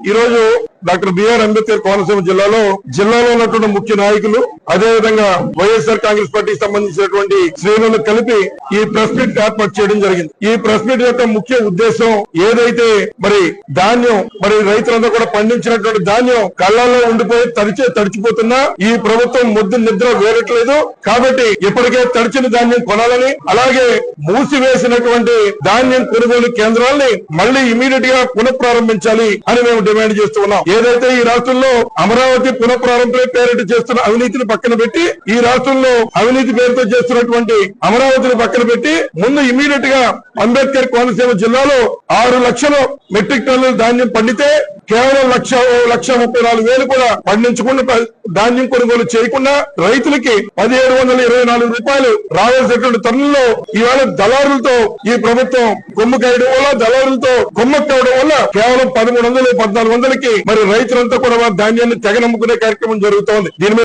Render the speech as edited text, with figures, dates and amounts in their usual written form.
ఈ రోజు doctor BR Ambedkar Konaseema జిల్లాలో ఉన్నటువంటి ముఖ్య నాయకులు, అదేవిధంగా వైఎస్ఆర్ కాంగ్రెస్ పార్టీకి సంబంధించినటువంటి శ్రేణులను కలిపి ఈ ప్రెస్ మీట్ ఏర్పాటు చేయడం జరిగింది. ఈ ప్రెస్ మీట్ యొక్క ముఖ్య ఉద్దేశం ఏదైతే మరి ధాన్యం, మరి రైతులందరూ కూడా పండించినటువంటి ధాన్యం కళ్ళల్లో ఉండిపోయి తడిచిపోతున్నా ఈ ప్రభుత్వం ముద్దు నిద్ర వేరట్లేదు. కాబట్టి ఇప్పటికే తడిచిన ధాన్యం కొనాలని, అలాగే మూసివేసినటువంటి ధాన్యం కొనుగోలు కేంద్రాలని మళ్లీ ఇమీడియట్ గా పునఃప్రారంభించాలి అని మేము డిమాండ్ చేస్తూ ఉన్నాం. ఏదైతే ఈ రాష్ట్రంలో అమరావతి పునఃప్రారంభం పేరిట చేస్తున్న అవినీతిని పక్కన పెట్టి, ఈ రాష్ట్రంలో అవినీతి పేరుతో చేస్తున్నటువంటి అమరావతిని పక్కన పెట్టి ముందు ఇమీడియట్ గా అంబేద్కర్ కోనసీమ జిల్లాలో 6 లక్షల మెట్రిక్ టన్నుల ధాన్యం పండితే కేవలం 1,34,000 కూడా పండించకుండా ధాన్యం కొనుగోలు చేయకుండా రైతులకి 1,724 రూపాయలు రావాల్సినటువంటి తరుణంలో ఈవేళ దళారులతో ఈ ప్రభుత్వం కొమ్ము కాయడం వల్ల, దళారులతో కొమ్మక్కవడం వల్ల కేవలం 1,300, 1,400కి మరి రైతులంతా కూడా ధాన్యాన్ని తెగనమ్ముకునే కార్యక్రమం జరుగుతోంది. దీని